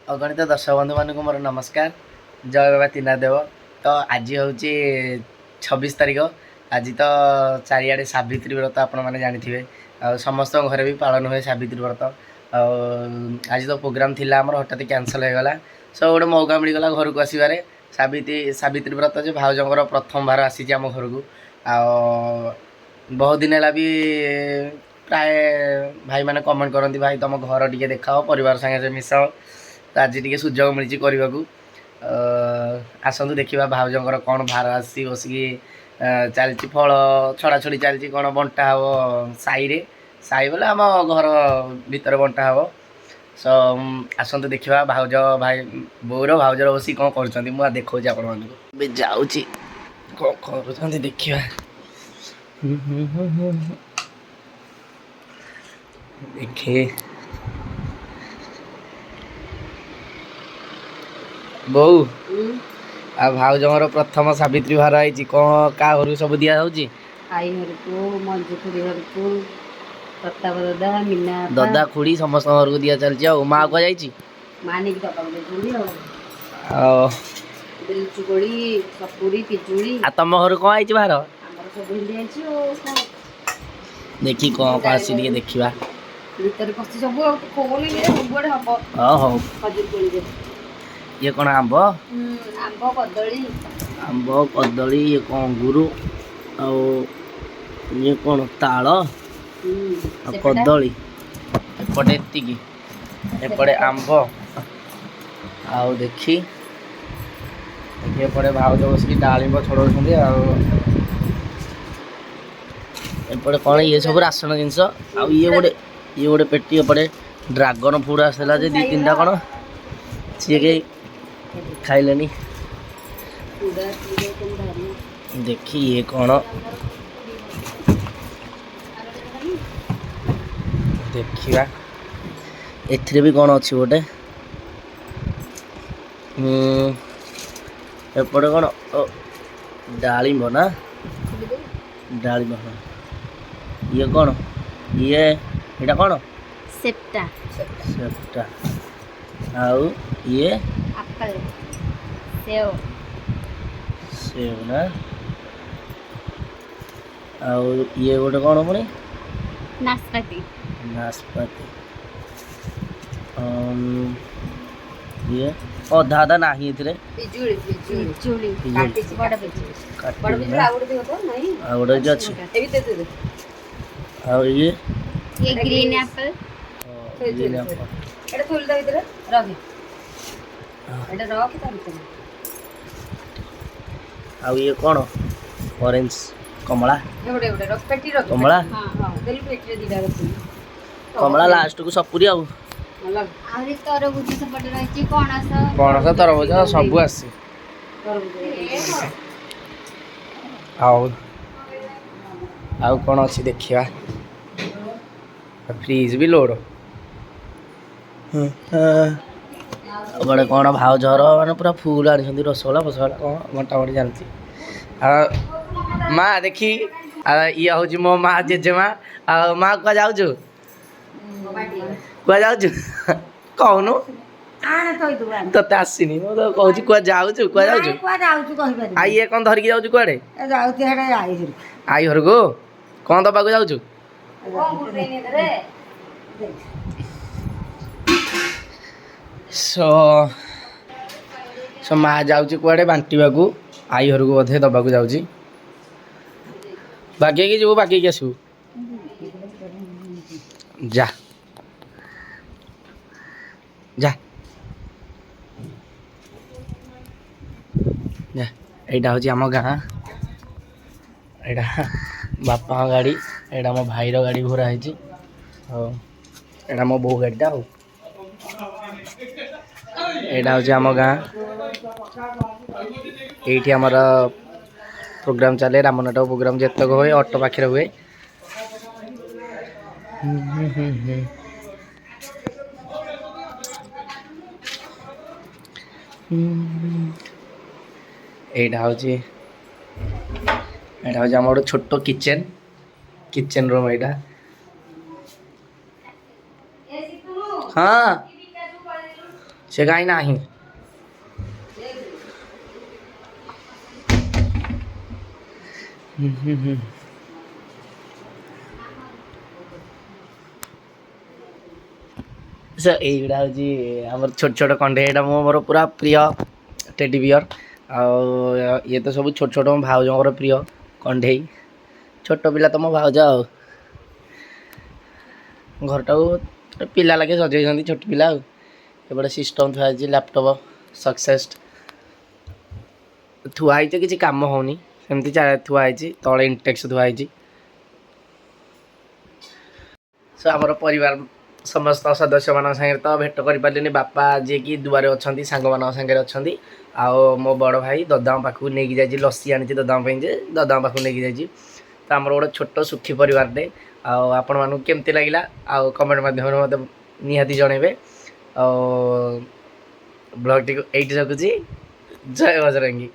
अगणित दर्शक बंधु मान मोर नमस्कार। जय बाबा त्रिनाथ देव। तो आज हूँ 26 तारीख। आज तो चारिड़े सावित्री व्रत आपण मैंने जानी समस्त घरे भी पालन हुए सावित्री व्रत। आज तो प्रोग्राम थिला आमर हठात कैंसल हो गला। सो गोटे मौका मिलगला घर को आसबार। सावित्री व्रत जो भाउजर प्रथम बार आसी आम घर को बहुत दिन है भी प्राय भाई मैंने कमेंट करती भाई तुम घर टे देखाओ परिवार संगे मिसाओ। तो आज टी सुजोग मिली करने को आसतु देखा भाउजर कौन भार आसी बसिकी चलती फल छड़ा छड़ी चलती कौन बंटा हम साई साई बोले आम घर भितर बंटा हम। सो आसतु देखा भाउज भाई बोर भाउजर बस कौन कर देखा आपण जाऊँगी कौन कर देखा देखे बो आ भाउजर प्रथम सावित्री भार आई कौन क्या घर सब दिया जाऊँगी आई घर को मंजू खुड़ी घर को प्रताप दादा मीना ददा खुड़ी समस्त घर को दिया चलती माँ को जाइए माने की दबा देछुली बेलचुकोड़ी सपुरी पिजुली आ तुम घर कौन आई भार हमर सब हिंदी आइछि ओ देखी कौन कौन आसी देखा भीतर पसी सब खोल ले सबडे हबो हाँ हो खजूर कोली दे ये कौन आंब आंब कदली ये कौन अंगूर ये कौन ताल कदली एपटे एतिकी एपटे आंब आउ देखी एपटे भाउज बस डालिंब छड़ाऊँ एपटे कौन ये सब राशन जिनस ये गोटे पेटी एपटे ड्रागन फ्रूट आसला जे दी तीन कौन सी कहीं खाइलेनी देखी ये कौन देखा एथिरे भी कौन अच्छी गोटे एपटे कौन डालिंब ना डालिंब हाँ ये कौन ये एटा कौन सेप्टा सेप्टा आउ ये एप्पल सेव सेव ना आउ ये गोटे कौन पुणी नाशपाती नाशपाती ये अधा अधा ना पिजुली पिजुली काटी बड़ पिजुली बड़ पिजुली आउड दे तो नहीं आउड जो अछि ए भी दे दे आउ ये ग्रीन एप्पल ग्रीन एप्पल एटा थोल दा भीतर रख एटा रख ता भीतर आउ ये कौन ऑरेंज कमला एवडे एवडे रख पेटी रख कमला हां हां देली पेटी रे दीडा रख कमला लास्ट को सपुरी आउ अलग आउरी तरबुज सपटे रहिची पणस तरबुज सब आसी तरबुज आउ आउ कौन अच्छी देखा फ्रिज भी लोड बड़े कौन भाउजर मैंने पूरा फुल आनी रसगोला फसगोला कौन मोटामोटी जानती माँ देखी ये हूँ मो माँ जेजेमा माँ क्या जाऊँ क्या जाऊँ कहूनु तोते आसनी मुझे कहूँ क्या जाऊँ क्या जाऊँ आई ये कौन धरिकी जाऊँ कुआड़े आई घर को कौन दबा को जाऊँ सो माँ जाऊँ कुआड़े बांटा को आई घर को बोधे दबा को जाऊँ बागे की जो बागे की आसू जा जा यहाँ हूँ आम गाँ यहाँ बापा गाड़ी यहाँ मो भाईर गाड़ी घोरा है यहाँ मो बो गाड़ीटा हो यहाँ हूँ आम गाँ ये आमर प्रोग्राम चले रामनाटक प्रोग्राम जितक हुए ऑटो पाखे हुए यहाँ हूँ आम गोटे छोट किचेन रूम यहाँ हाँ ସେ କାହିଁ ନାହିଁ। ସେ ଏଇଗୁଡ଼ା ହେଉଛି ଆମର ଛୋଟ ଛୋଟ କଣ୍ଢେଇ। ଏଇଟା ମୋର ପୁରା ପ୍ରିୟ ଟେଡି ବିୟର। ଆଉ ଇଏ ତ ସବୁ ଛୋଟ ଛୋଟ ମୋ ଭାଉଜଙ୍କର ପ୍ରିୟ କଣ୍ଢେଇ। ଛୋଟ ପିଲା ତ ମୋ ଭାଉଜ ଆଉ। ଘରଟାକୁ ପିଲା ଲାଗେ ସଜେଇଛନ୍ତି ଛୋଟ ପିଲା ଆଉ। ଏପଟେ ସିଷ୍ଟମ୍ ଥୁଆ ହେଇଛି, ଲ୍ୟାପଟପ୍ ସକ୍ସେସ୍ ଥୁଆ ହେଇଛି, କିଛି କାମ ହେଉନି ସେମିତି ଥୁଆ ହେଇଛି। ତଳେ ଇଣ୍ଟେକ୍ସ ଥୁଆ ହେଇଛି। ଆମର ପରିବାର ସମସ୍ତ ସଦସ୍ୟମାନଙ୍କ ସାଙ୍ଗରେ ତ ଭେଟ କରିପାରିଲିନି। ବାପା ଯିଏକି ଦୁଆରେ ଅଛନ୍ତି, ସାଙ୍ଗମାନଙ୍କ ସାଙ୍ଗରେ ଅଛନ୍ତି। ଆଉ ମୋ ବଡ଼ ଭାଇ ଦଦାଙ୍କ ପାଖକୁ ନେଇକି ଯାଇଛି, ଲସି ଆଣିଛି ଦଦାଙ୍କ ପାଇଁ ଯେ ଦଦାଙ୍କ ପାଖକୁ ନେଇକି ଯାଇଛି। ତ ଆମର ଗୋଟେ ଛୋଟ ସୁଖୀ ପରିବାରଟେ। ଆଉ ଆପଣମାନଙ୍କୁ କେମିତି ଲାଗିଲା ଆଉ କମେଣ୍ଟ ମାଧ୍ୟମରେ ମୋତେ ନିହାତି ଜଣେଇବେ। ଆଉ ବ୍ଲଗ୍ଟିକୁ ଏଇଠି ରଖୁଛି। ଜୟ ବଜରଙ୍ଗୀ।